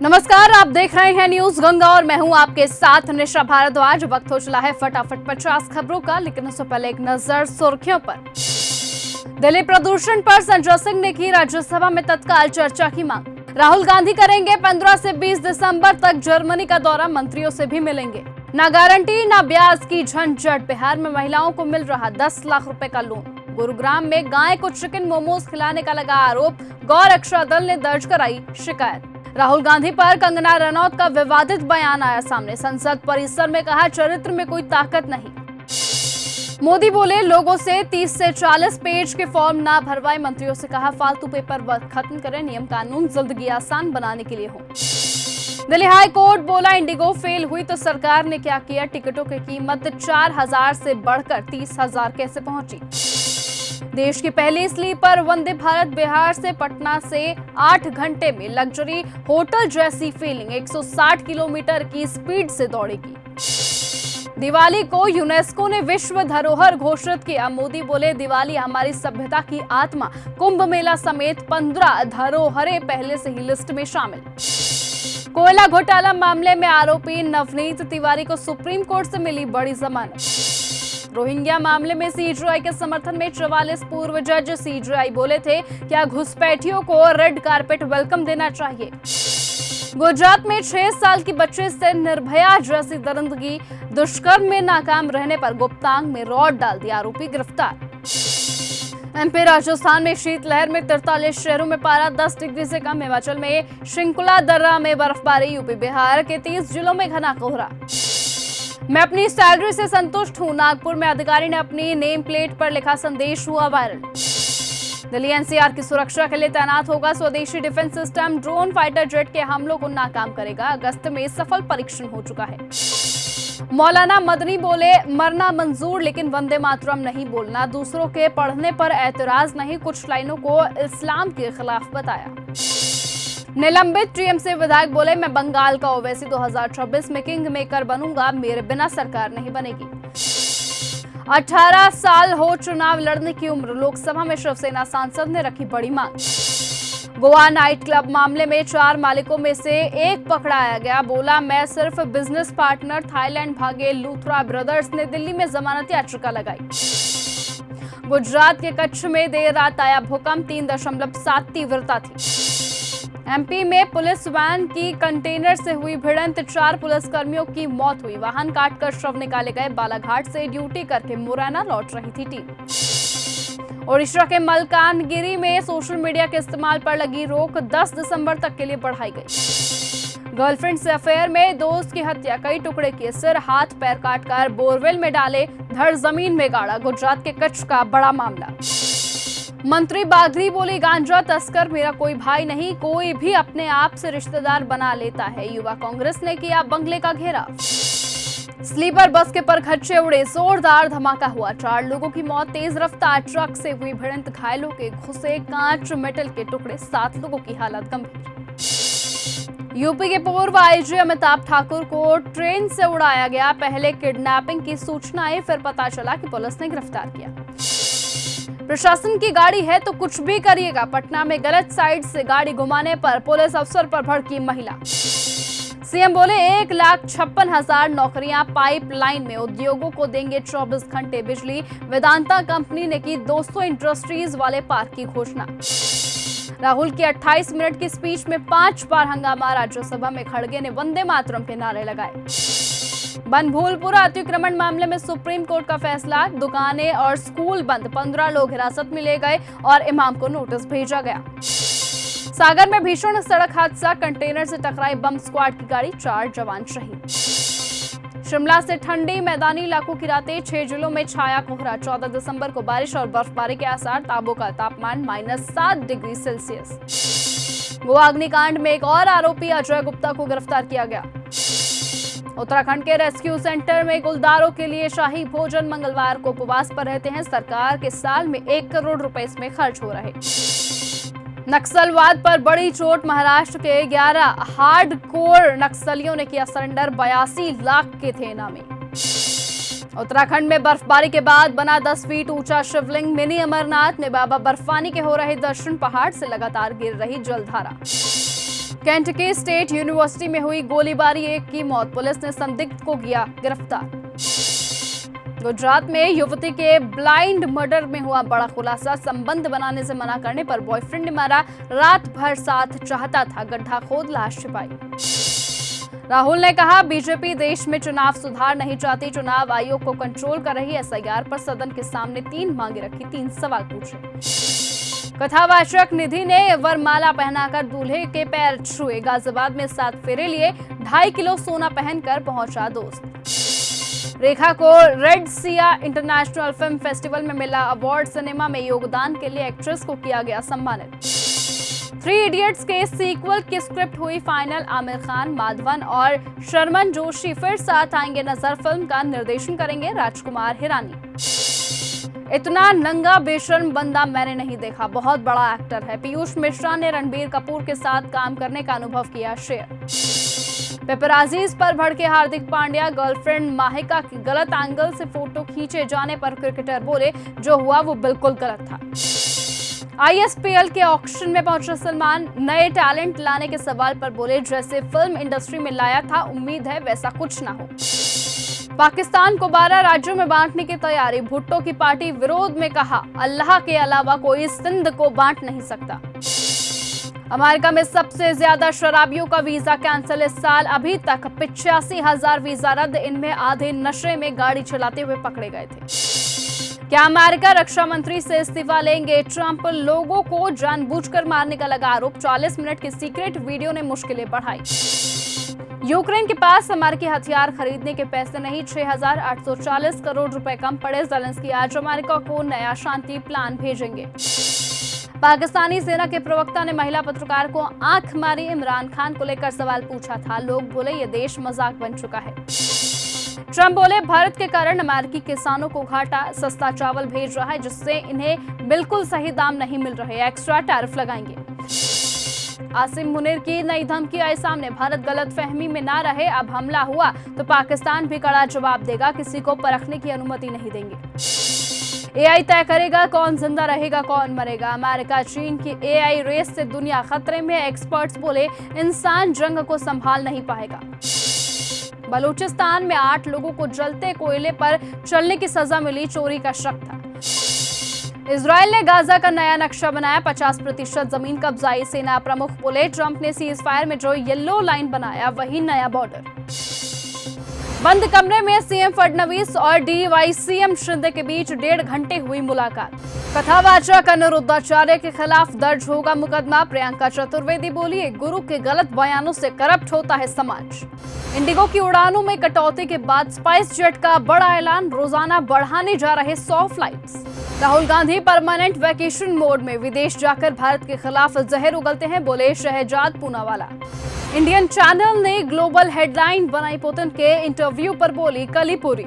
नमस्कार, आप देख रहे हैं न्यूज गंगा और मैं हूं आपके साथ निशा भारद्वाज। वक्त हो चला है फटाफट 50 खबरों का, लेकिन उससे पहले एक नजर सुर्खियों पर। दिल्ली प्रदूषण पर संजय सिंह ने की राज्यसभा में तत्काल चर्चा की मांग। राहुल गांधी करेंगे 15 से 20 दिसंबर तक जर्मनी का दौरा, मंत्रियों से भी मिलेंगे। न गारंटी न ब्याज की झंझट, बिहार में महिलाओं को मिल रहा 10 लाख रुपए का लोन। गुरुग्राम में गाय को चिकन मोमोज खिलाने का लगा आरोप, गौ रक्षा दल ने दर्ज कराई शिकायत। राहुल गांधी पर कंगना रनौत का विवादित बयान आया सामने, संसद परिसर में कहा चरित्र में कोई ताकत नहीं। मोदी बोले लोगों से 30 से 40 पेज के फॉर्म ना भरवाए, मंत्रियों से कहा फालतू पेपर वर्क खत्म करें, नियम कानून जिंदगी आसान बनाने के लिए हो। दिल्ली हाई कोर्ट बोला इंडिगो फेल हुई तो सरकार ने क्या किया, टिकटों की कीमत 4,000 से बढ़कर 30,000 कैसे पहुंची। देश की पहली स्लीपर वंदे भारत बिहार से पटना से 8 घंटे में लग्जरी होटल जैसी फीलिंग, 160 किलोमीटर की स्पीड से दौड़ेगी। दिवाली को यूनेस्को ने विश्व धरोहर घोषित किया, मोदी बोले दिवाली हमारी सभ्यता की आत्मा। कुंभ मेला समेत 15 धरोहरें पहले से ही लिस्ट में शामिल। कोयला घोटाला मामले में आरोपी नवनीत तिवारी को सुप्रीम कोर्ट से मिली बड़ी जमानत। रोहिंग्या मामले में सीजेआई के समर्थन में 44 पूर्व जज, सीजेआई बोले थे क्या घुसपैठियों को रेड कारपेट वेलकम देना चाहिए। गुजरात में 6 साल की बच्चे से निर्भया जैसी दरिंदगी, दुष्कर्म में नाकाम रहने पर गुप्तांग में रॉड डाल दिया, आरोपी गिरफ्तार। एमपी राजस्थान में शीतलहर में 43 शहरों में पारा 10 डिग्री से कम, हिमाचल में शिंकुला दर्रा में बर्फबारी, यूपी बिहार के 30 जिलों में घना कोहरा। मैं अपनी सैलरी से संतुष्ट हूं, नागपुर में अधिकारी ने अपनी नेम प्लेट पर लिखा संदेश हुआ वायरल। दिल्ली एनसीआर की सुरक्षा के लिए तैनात होगा स्वदेशी defence system, drone fighter jet के हमलों को नाकाम करेगा, अगस्त में सफल परीक्षण हो चुका है। मौलाना मदनी बोले मरना मंजूर लेकिन वंदे मातरम नहीं बोलना, दूसरों के पढ़ने पर ऐतराज नहीं, कुछ लाइनों को इस्लाम के खिलाफ बताया। निलंबित टीएमसी विधायक बोले मैं बंगाल का ओवैसी 2026 में किंग मेकर बनूंगा, मेरे बिना सरकार नहीं बनेगी। 18 साल हो चुनाव लड़ने की उम्र, लोकसभा में शिवसेना सांसद ने रखी बड़ी मांग। गोवा नाइट क्लब मामले में 4 मालिकों में से एक पकड़ाया गया, बोला मैं सिर्फ बिजनेस पार्टनर, थाईलैंड भागे लूथरा ब्रदर्स ने दिल्ली में जमानत याचिका लगाई। गुजरात के कच्छ में देर रात आया भूकंप, 3.7 तीव्रता थी। एमपी में पुलिस वैन की कंटेनर से हुई भिड़ंत, 4 पुलिसकर्मियों की मौत हुई, वाहन काटकर शव निकाले गए, बालाघाट से ड्यूटी करके मुरैना लौट रही थी टीम। ओडिशा के मलकानगिरी में सोशल मीडिया के इस्तेमाल पर लगी रोक 10 दिसंबर तक के लिए बढ़ाई गई। गर्लफ्रेंड से अफेयर में दोस्त की हत्या, कई टुकड़े किए, सिर हाथ पैर काटकर बोरवेल में डाले, धड़ जमीन में गाड़ा, गुजरात के कच्छ का बड़ा मामला। मंत्री बागरी बोली गांजा तस्कर मेरा कोई भाई नहीं, कोई भी अपने आप से रिश्तेदार बना लेता है, युवा कांग्रेस ने किया बंगले का घेराव। स्लीपर बस के परखच्चे उड़े, जोरदार धमाका हुआ, 4 लोगों की मौत, तेज रफ्तार ट्रक से हुई भिड़ंत, घायलों के घुसे कांच मेटल के टुकड़े, 7 लोगों की हालत गंभीर। यूपी के पूर्व आईजी अमिताभ ठाकुर को ट्रेन से उड़ाया गया, पहले किडनैपिंग की सूचना आई, फिर पता चला कि पुलिस ने गिरफ्तार किया। प्रशासन की गाड़ी है तो कुछ भी करिएगा, पटना में गलत साइड से गाड़ी घुमाने पर पुलिस अफसर पर भड़की महिला। सीएम बोले 1,56,000 नौकरियां पाइपलाइन में, उद्योगों को देंगे 24 घंटे बिजली, वेदांता कंपनी ने की 200 इंडस्ट्रीज वाले पार्क की घोषणा। राहुल की 28 मिनट की स्पीच में 5 बार हंगामा, राज्यसभा में खड़गे ने वंदे मातरम के नारे लगाए। बनभूलपुरा अतिक्रमण मामले में सुप्रीम कोर्ट का फैसला, दुकानें और स्कूल बंद, 15 लोग हिरासत में लिए गए और इमाम को नोटिस भेजा गया। सागर में भीषण सड़क हादसा, कंटेनर से टकराई बम स्क्वाड की गाड़ी, 4 जवान शहीद। शिमला से ठंडी मैदानी इलाकों की रातें, 6 जिलों में छाया कोहरा, 14 दिसंबर को बारिश और बर्फबारी के आसार, ताबो का तापमान -7 डिग्री सेल्सियस। गोवा अग्निकांड में एक और आरोपी अजय गुप्ता को गिरफ्तार किया गया। उत्तराखंड के रेस्क्यू सेंटर में गुलदारों के लिए शाही भोजन, मंगलवार को उपवास पर रहते हैं, सरकार के साल में 1 करोड़ रुपए इसमें खर्च हो रहे। नक्सलवाद पर बड़ी चोट, महाराष्ट्र के 11 हार्डकोर नक्सलियों ने किया सरेंडर, 82 लाख के थे इनामी। उत्तराखंड में बर्फबारी के बाद बना 10 फीट ऊंचा शिवलिंग, मिनी अमरनाथ में बाबा बर्फानी के हो रहे दर्शन, पहाड़ से लगातार गिर रही जलधारा। केंटकी स्टेट यूनिवर्सिटी में हुई गोलीबारी, एक की मौत, पुलिस ने संदिग्ध को किया गिरफ्तार। गुजरात में युवती के ब्लाइंड मर्डर में हुआ बड़ा खुलासा, संबंध बनाने से मना करने पर बॉयफ्रेंड ने मारा, रात भर साथ चाहता था, गड्ढा खोद लाश छिपाई। राहुल ने कहा बीजेपी देश में चुनाव सुधार नहीं चाहती, चुनाव आयोग को कंट्रोल कर रही। एसआईआर पर सदन के सामने 3 मांगे रखी, 3 सवाल पूछे। कथावाचक निधि ने वरमाला पहनाकर दूल्हे के पैर छुए, गाजियाबाद में 7 फेरे लिए, 2.5 किलो सोना पहनकर पहुंचा दोस्त। रेखा को red Siya international film festival में मिला अवार्ड, सिनेमा में योगदान के लिए एक्ट्रेस को किया गया सम्मानित। 3 इडियट्स के सीक्वल की स्क्रिप्ट हुई फाइनल, आमिर खान, माधवन और शर्मन जोशी फिर साथ आएंगे नजर, फिल्म का निर्देशन करेंगे राजकुमार हिरानी। इतना नंगा बेशर्म बंदा मैंने नहीं देखा, बहुत बड़ा एक्टर है। पीयूष मिश्रा ने रणबीर कपूर के साथ काम करने का अनुभव किया शेयर। पेपराजीज पर भड़के हार्दिक पांड्या, गर्लफ्रेंड माहिका की गलत एंगल से फोटो खींचे जाने पर क्रिकेटर बोले जो हुआ वो बिल्कुल गलत था। आईएसपीएल के ऑक्शन में पहुंचे सलमान, नए टैलेंट लाने के सवाल पर बोले जैसे फिल्म इंडस्ट्री में लाया था, उम्मीद है वैसा कुछ ना हो। पाकिस्तान को 12 राज्यों में बांटने की तैयारी, भुट्टो की पार्टी विरोध में कहा अल्लाह के अलावा कोई सिंध को बांट नहीं सकता। अमेरिका में सबसे ज्यादा शराबियों का वीजा कैंसिल इस साल, अभी तक 85,000 वीजा रद्द, इनमें आधे नशे में गाड़ी चलाते हुए पकड़े गए थे। क्या अमेरिका रक्षा मंत्री से इस्तीफा लेंगे ट्रंप, लोगों को जानबूझकर मारने का लगा आरोप, 40 मिनट की सीक्रेट वीडियो ने मुश्किलें बढ़ाई। यूक्रेन के पास अमेरिकी हथियार खरीदने के पैसे नहीं, 6,840 करोड़ रुपए कम पड़े, ज़ेलेंस्की आज अमेरिका को नया शांति प्लान भेजेंगे। पाकिस्तानी सेना के प्रवक्ता ने महिला पत्रकार को आंख मारी, इमरान खान को लेकर सवाल पूछा था, लोग बोले ये देश मजाक बन चुका है। ट्रंप बोले भारत के कारण अमेरिकी किसानों को घाटा, सस्ता चावल भेज रहा है जिससे इन्हें बिल्कुल सही दाम नहीं मिल रहे, एक्स्ट्रा टैरिफ लगाएंगे। आसिम मुनीर की नई धमकी आई सामने, भारत गलत फहमी में ना रहे, अब हमला हुआ तो पाकिस्तान भी कड़ा जवाब देगा, किसी को परखने की अनुमति नहीं देंगे। एआई तय करेगा कौन जिंदा रहेगा कौन मरेगा, अमेरिका चीन की एआई रेस से दुनिया खतरे में, एक्सपर्ट्स बोले इंसान जंग को संभाल नहीं पाएगा। बलूचिस्तान में 8 लोगों को जलते कोयले पर चलने की सजा मिली, चोरी का शक था। इजराइल ने गाजा का नया नक्शा बनाया, 50% जमीन कब्जाई, सेना प्रमुख बोले ट्रंप ने सीज फायर में जो येलो लाइन बनाया वही नया बॉर्डर। बंद कमरे में सीएम फडणवीस और डीवाई सीएम शिंदे के बीच 1.5 घंटे हुई मुलाकात। कथावाचक अनिरुद्धाचार्य के खिलाफ दर्ज होगा मुकदमा, प्रियंका चतुर्वेदी बोली गुरु के गलत बयानों से करप्ट होता है समाज। इंडिगो की उड़ानों में कटौती के बाद स्पाइस जेट का बड़ा ऐलान, रोजाना बढ़ाने जा रहे 100 flights. Rahul Gandhi permanent vacation mode में, विदेश जाकर भारत के खिलाफ जहर उगलते हैं, बोले शहजाद पूनावाला। इंडियन चैनल ने ग्लोबल हेडलाइन बनाई, पुतिन के इंटरव्यू पर बोली कलीपुरी।